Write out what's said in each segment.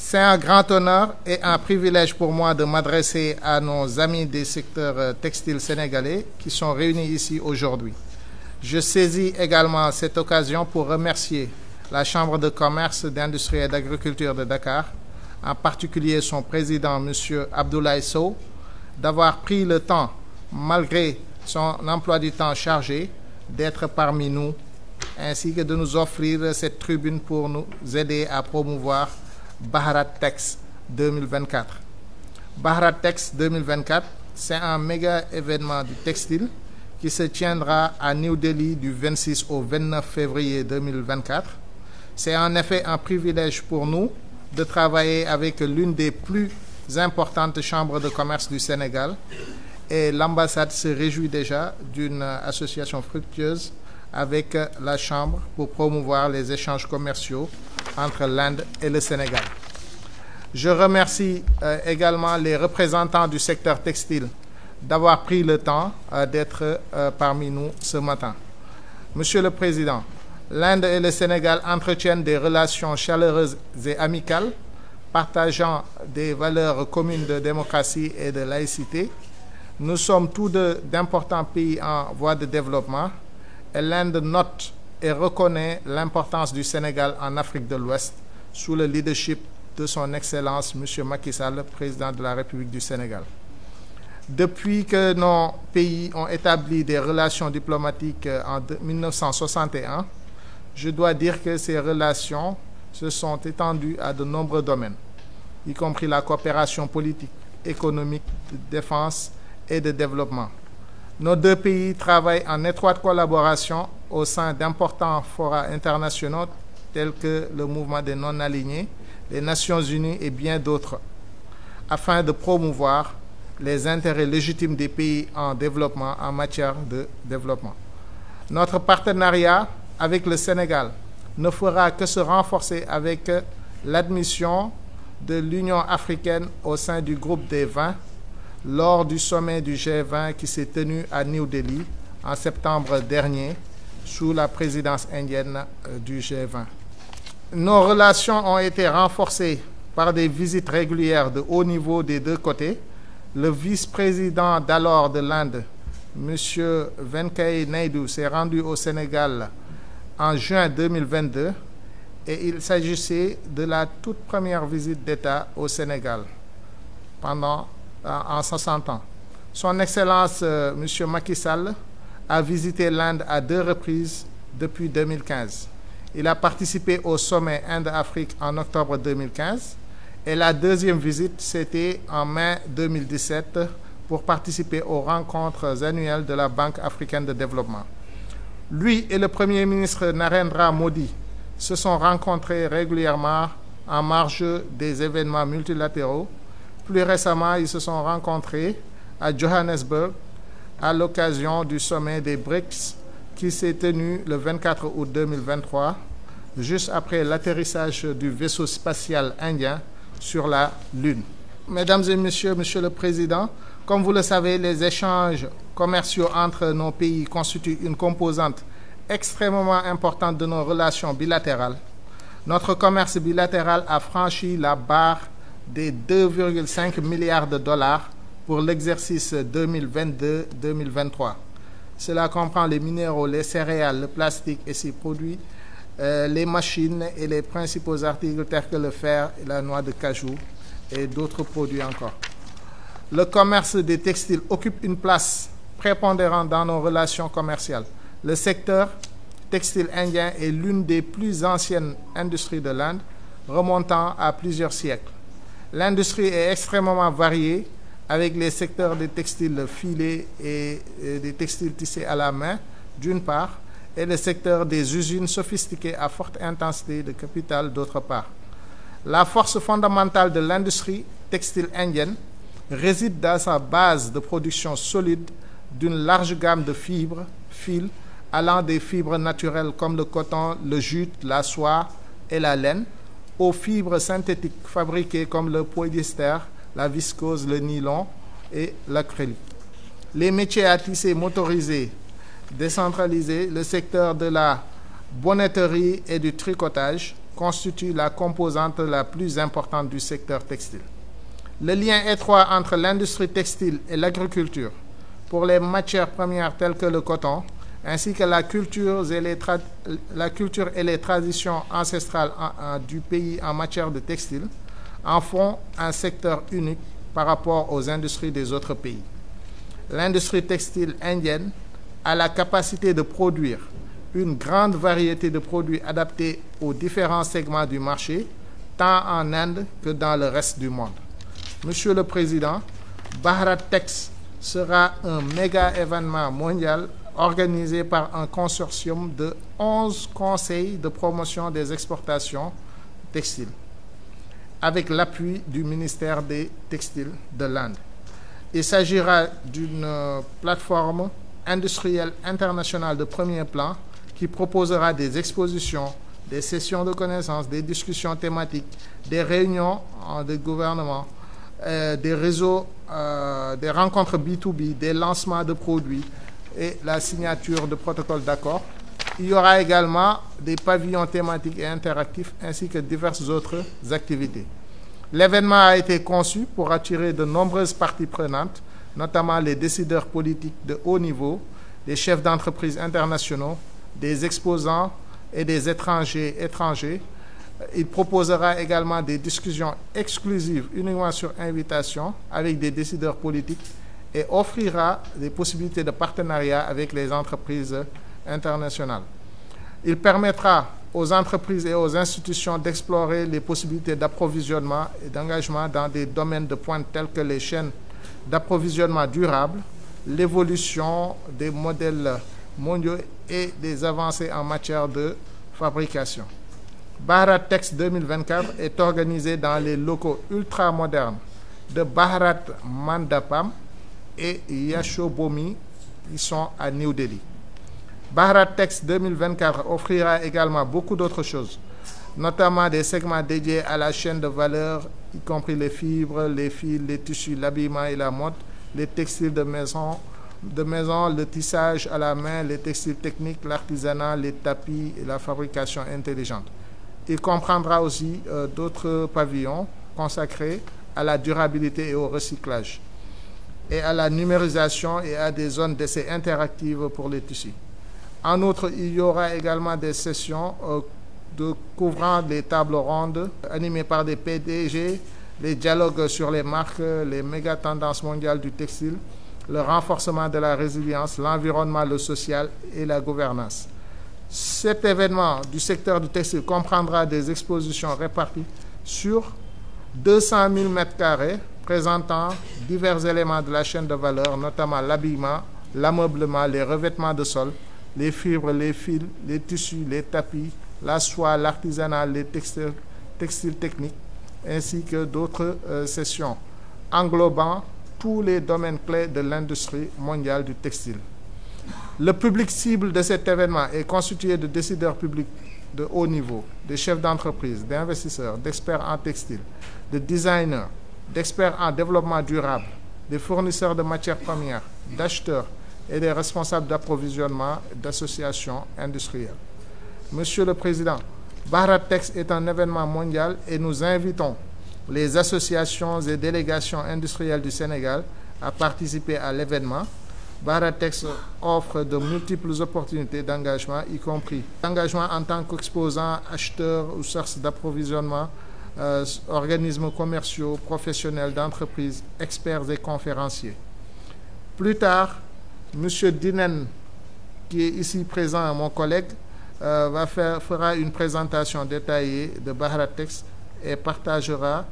C'est un grand honneur et un privilège pour moi de m'adresser à nos amis des secteurs textiles sénégalais qui sont réunis ici aujourd'hui. Je saisis également cette occasion pour remercier la Chambre de commerce, d'industrie et d'agriculture de Dakar, en particulier son président, M. Abdoulaye Sow, d'avoir pris le temps, malgré son emploi du temps chargé, d'être parmi nous, ainsi que de nous offrir cette tribune pour nous aider à promouvoir Bharat-Tex 2024. Bharat-Tex 2024, c'est un méga événement du textile qui se tiendra à New Delhi du 26 au 29 février 2024. C'est en effet un privilège pour nous de travailler avec l'une des plus importantes chambres de commerce du Sénégal et l'ambassade se réjouit déjà d'une association fructueuse avec la Chambre pour promouvoir les échanges commerciaux entre l'Inde et le Sénégal. Je remercie également les représentants du secteur textile d'avoir pris le temps d'être parmi nous ce matin. Monsieur le Président, l'Inde et le Sénégal entretiennent des relations chaleureuses et amicales, partageant des valeurs communes de démocratie et de laïcité. Nous sommes tous deux d'importants pays en voie de développement et l'Inde note et reconnaît l'importance du Sénégal en Afrique de l'Ouest sous le leadership de son Excellence M. Macky Sall, président de la République du Sénégal. Depuis que nos pays ont établi des relations diplomatiques en 1961, je dois dire que ces relations se sont étendues à de nombreux domaines, y compris la coopération politique, économique, de défense et de développement. Nos deux pays travaillent en étroite collaboration au sein d'importants forats internationaux tels que le mouvement des non-alignés, les Nations Unies et bien d'autres, afin de promouvoir les intérêts légitimes des pays en développement en matière de développement. Notre partenariat avec le Sénégal ne fera que se renforcer avec l'admission de l'Union africaine au sein du groupe des 20 lors du sommet du G20 qui s'est tenu à New Delhi en septembre dernier sous la présidence indienne du G20. Nos relations ont été renforcées par des visites régulières de haut niveau des deux côtés. Le vice-président d'alors de l'Inde, M. Venkaiah Naidu, s'est rendu au Sénégal en juin 2022 et il s'agissait de la toute première visite d'État au Sénégal en 60 ans. Son Excellence, M. Macky Sall, a visité l'Inde à 2 reprises depuis 2015. Il a participé au sommet Inde-Afrique en octobre 2015 et la deuxième visite, c'était en mai 2017 pour participer aux rencontres annuelles de la Banque africaine de développement. Lui et le Premier ministre Narendra Modi se sont rencontrés régulièrement en marge des événements multilatéraux. Plus récemment, ils se sont rencontrés à Johannesburg à l'occasion du sommet des BRICS qui s'est tenu le 24 août 2023, juste après l'atterrissage du vaisseau spatial indien sur la Lune. Mesdames et messieurs, Monsieur le Président, comme vous le savez, les échanges commerciaux entre nos pays constituent une composante extrêmement importante de nos relations bilatérales. Notre commerce bilatéral a franchi la barre des 2,5 milliards de dollars pour l'exercice 2022-2023. Cela comprend les minéraux, les céréales, le plastique et ses produits, les machines et les principaux articles tels que le fer et la noix de cajou et d'autres produits encore. Le commerce des textiles occupe une place prépondérante dans nos relations commerciales. Le secteur textile indien est l'une des plus anciennes industries de l'Inde, remontant à plusieurs siècles. L'industrie est extrêmement variée, avec les secteurs des textiles filés et des textiles tissés à la main, d'une part, et le secteur des usines sophistiquées à forte intensité de capital, d'autre part. La force fondamentale de l'industrie textile indienne réside dans sa base de production solide d'une large gamme de fibres, fils, allant des fibres naturelles comme le coton, le jute, la soie et la laine, aux fibres synthétiques fabriquées comme le polyester, la viscose, le nylon et l'acrylique. Les métiers à tisser motorisés, décentralisés, le secteur de la bonnetterie et du tricotage constitue la composante la plus importante du secteur textile. Le lien étroit entre l'industrie textile et l'agriculture pour les matières premières telles que le coton, ainsi que la culture et les traditions ancestrales du pays en matière de textile, en font un secteur unique par rapport aux industries des autres pays. L'industrie textile indienne a la capacité de produire une grande variété de produits adaptés aux différents segments du marché, tant en Inde que dans le reste du monde. Monsieur le Président, Bharat-Tex sera un méga événement mondial organisé par un consortium de 11 conseils de promotion des exportations textiles, avec l'appui du ministère des Textiles de l'Inde. Il s'agira d'une plateforme industrielle internationale de premier plan qui proposera des expositions, des sessions de connaissances, des discussions thématiques, des réunions de gouvernement, des réseaux, des rencontres B2B, des lancements de produits et la signature de protocoles d'accord. Il y aura également des pavillons thématiques et interactifs ainsi que diverses autres activités. L'événement a été conçu pour attirer de nombreuses parties prenantes, notamment les décideurs politiques de haut niveau, des chefs d'entreprise internationaux, des exposants et des étrangers. Il proposera également des discussions exclusives uniquement sur invitation avec des décideurs politiques et offrira des possibilités de partenariat avec les entreprises internationales. Il permettra aux entreprises et aux institutions d'explorer les possibilités d'approvisionnement et d'engagement dans des domaines de pointe tels que les chaînes d'approvisionnement durables, l'évolution des modèles mondiaux et des avancées en matière de fabrication. Bharat-Tex 2024 est organisé dans les locaux ultra-modernes de Bharat Mandapam et Yashobhoomi qui sont à New Delhi. Bharat-Tex 2024 offrira également beaucoup d'autres choses, notamment des segments dédiés à la chaîne de valeur, y compris les fibres, les fils, les tissus, l'habillement et la mode, les textiles de maison, le tissage à la main, les textiles techniques, l'artisanat, les tapis et la fabrication intelligente. Il comprendra aussi d'autres pavillons consacrés à la durabilité et au recyclage, et à la numérisation et à des zones d'essai interactives pour les tissus. En outre, il y aura également des sessions couvrant les tables rondes animées par des PDG, les dialogues sur les marques, les méga tendances mondiales du textile, le renforcement de la résilience, l'environnement, le social et la gouvernance. Cet événement du secteur du textile comprendra des expositions réparties sur 200 000 m² présentant divers éléments de la chaîne de valeur, notamment l'habillement, l'ameublement, les revêtements de sol, les fibres, les fils, les tissus, les tapis, la soie, l'artisanat, les textiles techniques, ainsi que d'autres sessions englobant tous les domaines clés de l'industrie mondiale du textile. Le public cible de cet événement est constitué de décideurs publics de haut niveau, de chefs d'entreprise, d'investisseurs, d'experts en textile, de designers, d'experts en développement durable, des fournisseurs de matières premières, d'acheteurs et des responsables d'approvisionnement d'associations industrielles. Monsieur le Président, Bharat-Tex est un événement mondial et nous invitons les associations et délégations industrielles du Sénégal à participer à l'événement. Bharat-Tex offre de multiples opportunités d'engagement, y compris l'engagement en tant qu'exposant, acheteur ou source d'approvisionnement, organismes commerciaux, professionnels d'entreprises, experts et conférenciers. Plus tard, M. Dinen, qui est ici présent, mon collègue, fera une présentation détaillée de Bharat-Tex et partagera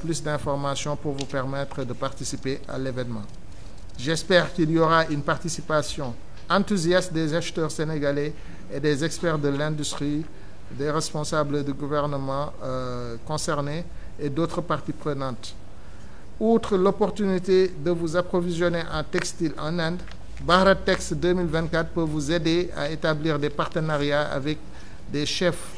plus d'informations pour vous permettre de participer à l'événement. J'espère qu'il y aura une participation enthousiaste des acheteurs sénégalais et des experts de l'industrie, des responsables du gouvernement concernés et d'autres parties prenantes. Outre l'opportunité de vous approvisionner en textile en Inde, Bharat-Tex 2024 peut vous aider à établir des partenariats avec des chefs,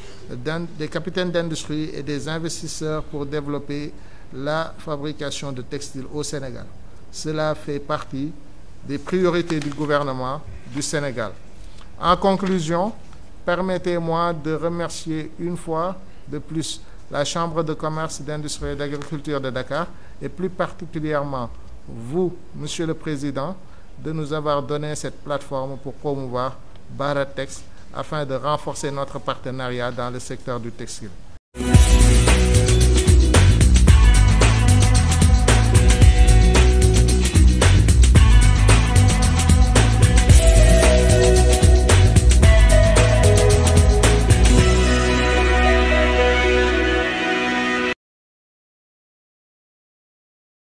des capitaines d'industrie et des investisseurs pour développer la fabrication de textiles au Sénégal. Cela fait partie des priorités du gouvernement du Sénégal. En conclusion, permettez-moi de remercier une fois De plus, la Chambre de commerce, d'industrie et d'agriculture de Dakar, et plus particulièrement vous, Monsieur le Président, de nous avoir donné cette plateforme pour promouvoir Baratex afin de renforcer notre partenariat dans le secteur du textile.